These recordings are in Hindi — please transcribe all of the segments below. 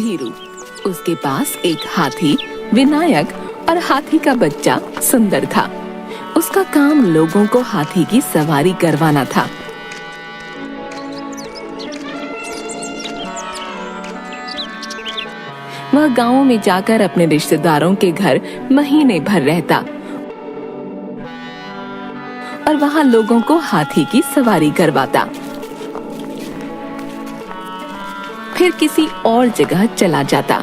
धीरू। उसके पास एक हाथी विनायक और हाथी का बच्चा सुंदर था। उसका काम लोगों को हाथी की सवारी करवाना था। वह गांवों में जाकर अपने रिश्तेदारों के घर महीने भर रहता और वहां लोगों को हाथी की सवारी करवाता। फिर किसी और जगह चला जाता।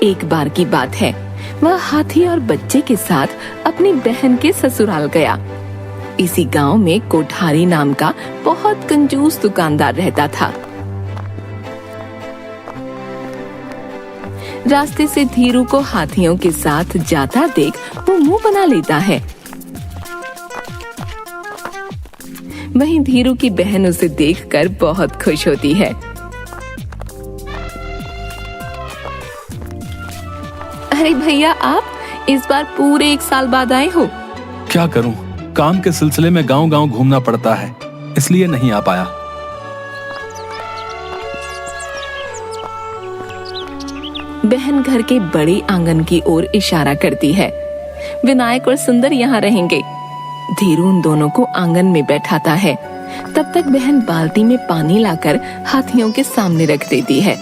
एक बार की बात है, वह हाथी और बच्चे के साथ अपनी बहन के ससुराल गया। इसी गांव में कोठारी नाम का बहुत कंजूस दुकानदार रहता था। रास्ते से धीरू को हाथियों के साथ जाता देख वो मुंह बना लेता है। वहीं धीरू की बहन उसे देखकर बहुत खुश होती है। अरे भैया, आप इस बार पूरे 1 साल बाद आए हो। क्या करूं, काम के सिलसिले में गांव-गांव घूमना पड़ता है, इसलिए नहीं आ पाया। बहन घर के बड़े आंगन की ओर इशारा करती है। विनायक और सुंदर यहाँ रहेंगे। धीरू उन दोनों को आंगन में बैठाता है। तब तक बहन बाल्टी में पानी लाकर हाथियों के सामने रख देती है।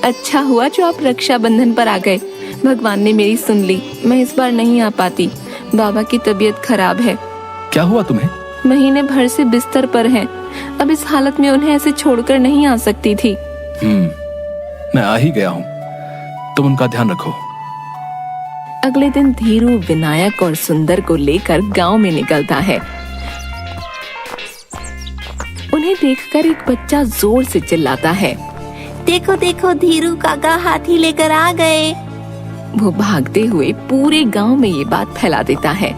अच्छा हुआ जो आप रक्षाबंधन पर आ गए। भगवान ने मेरी सुन ली। मैं इस बार नहीं आ पाती। बाबा की तबीयत खराब है। क्या हुआ तुम्हें? महीने भर से बिस्तर पर हैं। अब इस हालत में उन्हें ऐसे छोड़कर नहीं आ सकती थी। मैं आ ही गया हूँ, तुम उनका ध्यान रखो। अगले दिन धीरू विनायक और सुंदर को लेकर गांव में निकलता है। उन्हें देखकर एक बच्चा जोर से चिल्लाता है, देखो देखो, धीरू काका हाथी लेकर आ गए। वो भागते हुए पूरे गांव में ये बात फैला देता है।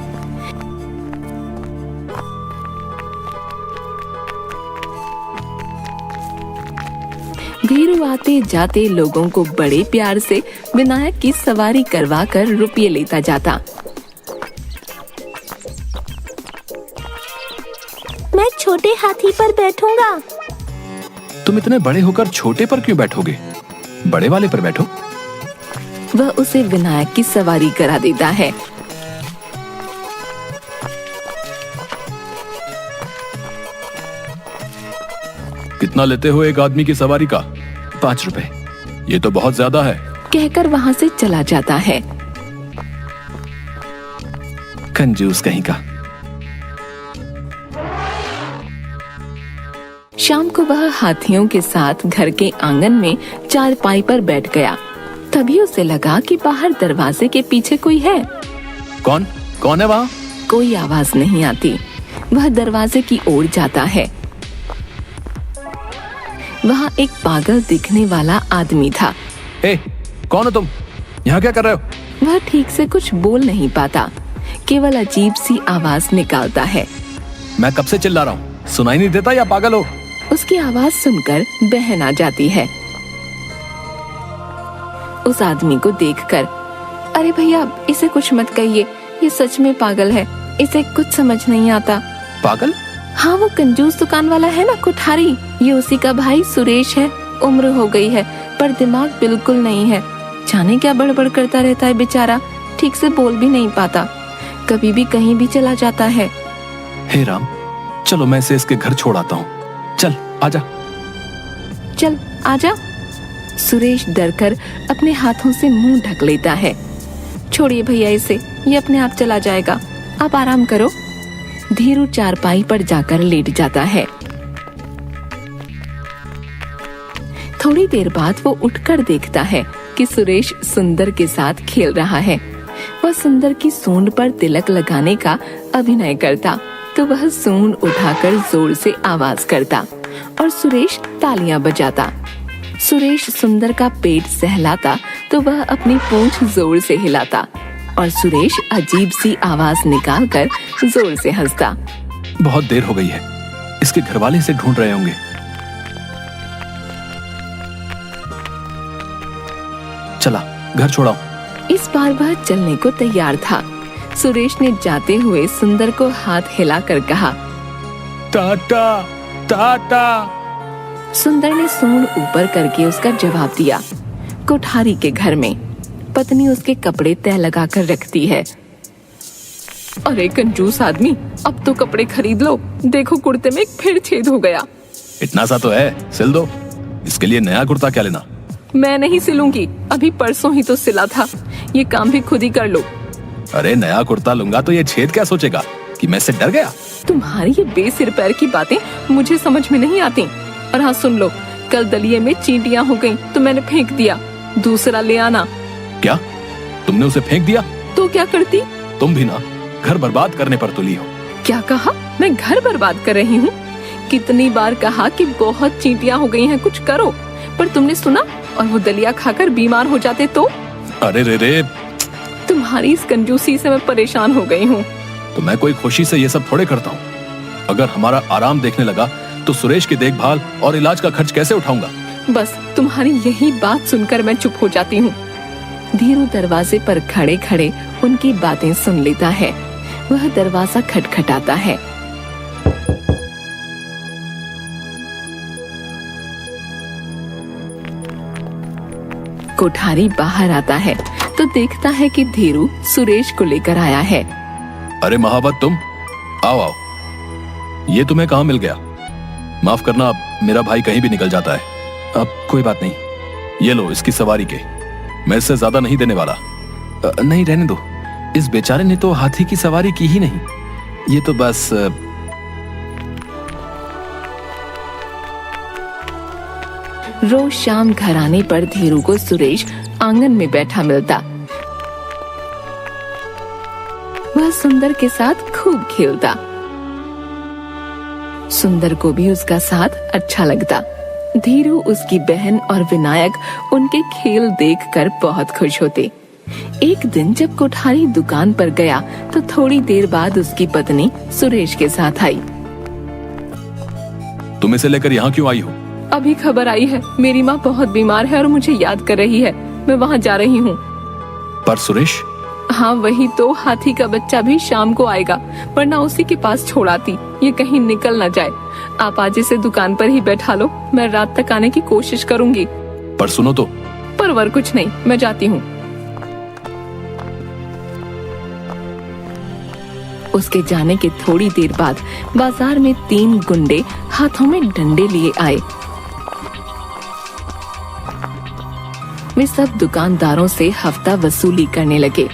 धीरू आते जाते लोगों को बड़े प्यार से विनायक की सवारी करवाकर रुपये लेता जाता। मैं छोटे हाथी पर बैठूंगा। तुम इतने बड़े होकर छोटे पर क्यों बैठोगे? बड़े वाले पर बैठो। वह उसे विनायक की सवारी करा देता है। कितना लेते हो एक आदमी की सवारी का? 5 रुपए। ये तो बहुत ज्यादा है, कहकर वहां से चला जाता है। कंजूस कहीं का। शाम को वह हाथियों के साथ घर के आंगन में चारपाई पर बैठ गया। तभी उसे लगा कि बाहर दरवाजे के पीछे कोई है। कौन है वहाँ? कोई आवाज नहीं आती। वह दरवाजे की ओर जाता है। वहाँ एक पागल दिखने वाला आदमी था। कौन हो तुम? यहाँ क्या कर रहे हो? वह ठीक से कुछ बोल नहीं पाता, केवल अजीब सी आवाज निकालता है। मैं कब से चिल्ला रहा हूँ, सुनाई नहीं देता या पागल हो? उसकी आवाज सुनकर बहन आ जाती है। उस आदमी को देखकर, अरे भैया, इसे कुछ मत कहिए, ये सच में पागल है, इसे कुछ समझ नहीं आता। पागल? हाँ, वो कंजूस दुकान वाला है ना, कोठारी। ये उसी का भाई सुरेश है। उम्र हो गई है पर दिमाग बिल्कुल नहीं है। जाने क्या बड़बड़ करता रहता है बेचारा, ठीक से बोल भी नहीं पाता। कभी भी कहीं भी चला जाता है। हे राम, चलो मैं इसे इसके घर छोड़ आता हूँ। चल आजा। चल आजा। सुरेश डरकर अपने हाथों से मुंह ढक लेता है। छोड़िए भैया इसे, ये अपने आप चला जाएगा, आप आराम करो। धीरू चारपाई पर जाकर लेट जाता है। थोड़ी देर बाद वो उठकर देखता है कि सुरेश सुंदर के साथ खेल रहा है। वह सुंदर की सूंड पर तिलक लगाने का अभिनय करता तो वह सूंड उठाकर जोर से आवाज करता और सुरेश तालियां बजाता। सुरेश सुंदर का पेट सहलाता तो वह अपनी पूंछ जोर से हिलाता और सुरेश अजीब सी आवाज निकालकर जोर से हंसता। बहुत देर हो गई है, इसके घरवाले इसे ढूंढ रहे होंगे। चला घर छोड़ाओ। इस बार वह चलने को तैयार था। सुरेश ने जाते हुए सुंदर को हाथ हिलाकर कहा, टाटा टाटा। सुंदर ने सूंड ऊपर करके उसका जवाब दिया। कोठारी के घर में पत्नी उसके कपड़े तह लगाकर रखती है। अरे कंजूस आदमी, अब तो कपड़े खरीद लो, देखो कुर्ते में फिर छेद हो गया। इतना सा तो है, सिल दो। इसके लिए नया कुर्ता क्या लेना? मैं नहीं सिलूंगी, अभी परसों ही तो सिला था, ये काम भी खुद ही कर लो। अरे नया कुर्ता लूंगा तो ये छेद क्या सोचेगा कि मैं इससे डर गया? तुम्हारी ये बेसिर पैर की बातें मुझे समझ में नहीं आती। और हाँ सुन लो, कल दलिये में चींटियां हो गईं तो मैंने फेंक दिया, दूसरा ले आना। क्या तुमने उसे फेंक दिया? तो क्या करती? तुम भी ना घर बर्बाद करने पर तुली हो। क्या कहा? मैं घर बर्बाद कर रही हूँ? कितनी बार कहा कि बहुत चींटियां हो गई हैं, कुछ करो, पर तुमने सुना और वो दलिया खाकर बीमार हो जाते तो? अरे रे रे, तुम्हारी इस कंजूसी से मैं परेशान हो गई हूँ। तो मैं कोई खुशी से ये सब थोड़े करता हूँ। अगर हमारा आराम देखने लगा तो सुरेश की देखभाल और इलाज का खर्च कैसे उठाऊंगा? बस तुम्हारी यही बात सुनकर मैं चुप हो जाती हूँ। धीरू दरवाजे पर खड़े खड़े उनकी बातें सुन लेता है। वह दरवाजा खटखटाता है। कोठारी बाहर आता है तो देखता है कि धीरू सुरेश को लेकर आया है। अरे महावत, तुम आओ आओ, ये तुम्हें कहाँ मिल गया? माफ करना, मेरा भाई कहीं भी निकल जाता है। अब कोई बात नहीं, ये लो इसकी सवारी के, मैं इससे ज्यादा नहीं देने वाला। नहीं रहने दो, इस बेचारे ने तो हाथी की सवारी की ही नहीं, ये तो बस रोज शाम घर आने पर धीरू को सुरेश आंगन में बैठा मिलता। वह सुंदर के साथ खूब खेलता। सुंदर को भी उसका साथ अच्छा लगता। धीरू, उसकी बहन और विनायक उनके खेल देखकर बहुत खुश होते। एक दिन जब कोठारी दुकान पर गया तो थोड़ी देर बाद उसकी पत्नी सुरेश के साथ आई। तुम इसे लेकर यहाँ क्यों आई हो? अभी खबर आई है, मेरी माँ बहुत बीमार है और मुझे याद कर रही है, मैं वहाँ जा रही हूँ। पर सुरेश? हाँ वही तो, हाथी का बच्चा भी शाम को आएगा, वरना उसी के पास छोड़ आती, ये कहीं निकल न जाए। आप आज इसे दुकान पर ही बैठा लो, मैं रात तक आने की कोशिश करूंगी। पर सुनो तो। परवर कुछ नहीं, मैं जाती हूँ। उसके जाने के थोड़ी देर बाद बाजार में 3 गुंडे हाथों में डंडे लिए आए। वे सब दुकानदारों से हफ्ता वसूली करने लगे।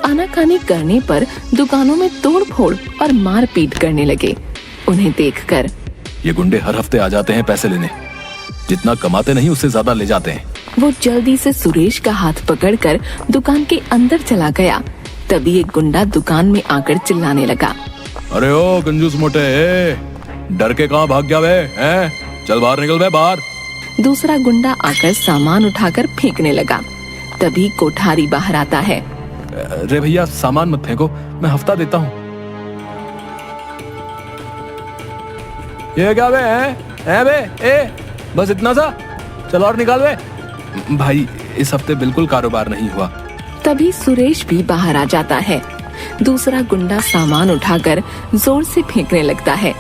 आनाकानी करने पर दुकानों में तोड़फोड़ और मारपीट करने लगे। उन्हें देखकर ये गुंडे हर हफ्ते आ जाते हैं पैसे लेने, जितना कमाते नहीं उससे ज्यादा ले जाते हैं। वो जल्दी से सुरेश का हाथ पकड़कर दुकान के अंदर चला गया। तभी एक गुंडा दुकान में आकर चिल्लाने लगा। अरे ओ कंजूस मोटे, डर के कहाँ भाग गया वे? हैं? चल बाहर निकल बे, बाहर। दूसरा गुंडा आकर सामान उठाकर फेंकने लगा। तभी कोठारी बाहर आता है। अरे भैया सामान मत फेंको, मैं हफ्ता देता हूँ। ये क्या बे? हैं बे? ए, बस इतना सा? चल और निकाल बे। भाई इस हफ्ते बिल्कुल कारोबार नहीं हुआ। तभी सुरेश भी बाहर आ जाता है। दूसरा गुंडा सामान उठाकर जोर से फेंकने लगता है।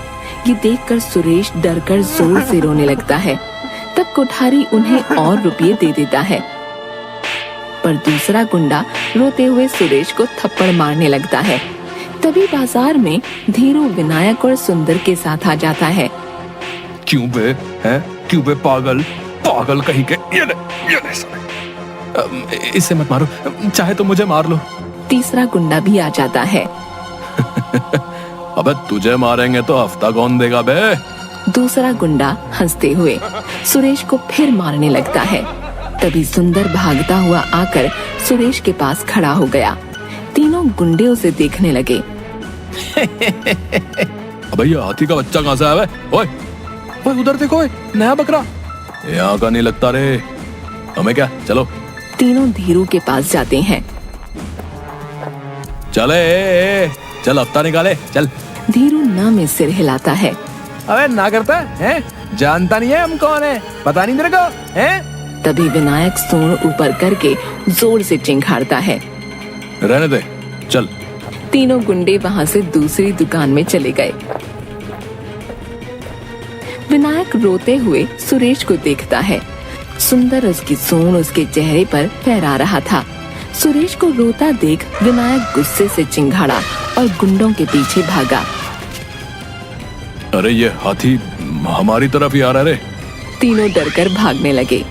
ये देखकर सुरेश डरकर जोर से रोने लगता है। तब कोठारी उन्हें और रुपये दे देता है। पर दूसरा गुंडा रोते हुए सुरेश को थप्पड़ मारने लगता है। तभी बाजार में धीरू, विनायक और सुंदर के साथ आ जाता है। क्यों बे? हैं? क्यों बे पागल? पागल कहीं के। ये साले। इसे मत मारो, चाहे तो मुझे मार लो। तीसरा गुंडा भी आ जाता है। अबे तुझे मारेंगे तो हफ्ता कौन देगा बे? दूसरा गुंडा हंसते हुए सुरेश को फिर मारने लगता है। तभी सुंदर भागता हुआ आकर सुरेश के पास खड़ा हो गया। तीनों गुंडे उसे देखने लगे। अबे ये हाथी का बच्चा कहाँ से आया है? ओए, ओए उधर देखो, नया बकरा। यहाँ का नहीं लगता रे। हमें क्या, चलो। तीनों धीरू के पास जाते हैं। चले, चल हफ्ता निकाले, चल। धीरू ना में सिर हिलाता है। अबे ना करता है? जानता नहीं है हम कौन है? पता नहीं तेरे को? हैं? तभी विनायक सूंड ऊपर करके जोर से चिंघाड़ता है। रहने दे, चल। तीनों गुंडे वहाँ से दूसरी दुकान में चले गए। विनायक रोते हुए सुरेश को देखता है। सुंदर उसकी सूंड उसके चेहरे पर फहरा रहा था। सुरेश को रोता देख विनायक गुस्से से चिंघाड़ा और गुंडों के पीछे भागा। अरे ये हाथी हमारी तरफ ही आ रहा है रे। तीनों डरकर भागने लगे।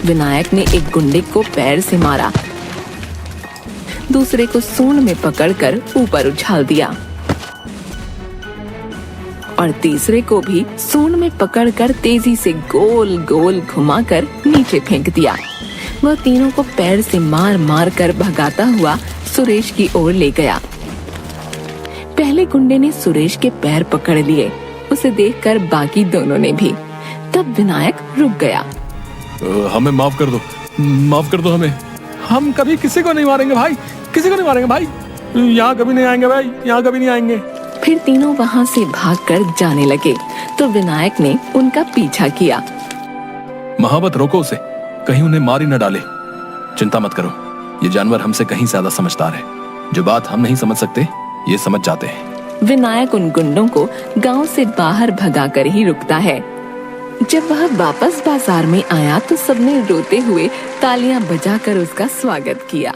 विनायक ने एक गुंडे को पैर से मारा, दूसरे को सूंड में पकड़कर ऊपर उछाल दिया और तीसरे को भी सूंड में पकड़कर तेजी से गोल गोल घुमाकर नीचे फेंक दिया। वह तीनों को पैर से मार मार कर भगाता हुआ सुरेश की ओर ले गया। पहले गुंडे ने सुरेश के पैर पकड़ लिए, उसे देखकर बाकी दोनों ने भी। तब विनायक रुक गया। हमें माफ कर दो हमें। हम कभी किसी को नहीं मारेंगे भाई, किसी को नहीं मारेंगे भाई। यहाँ कभी नहीं आएंगे भाई, यहाँ कभी नहीं आएंगे। फिर तीनों वहाँ से भागकर जाने लगे तो विनायक ने उनका पीछा किया। महावत रोको उसे, कहीं उन्हें मार ही न डाले। चिंता मत करो, ये जानवर हमसे कहीं ज्यादा समझदार है। जो बात हम नहीं समझ सकते ये समझ जाते हैं। विनायक उन गुंडों को गांव से बाहर भगाकर ही रुकता है। जब वह वापस बाजार में आया तो सबने रोते हुए तालियां बजाकर उसका स्वागत किया।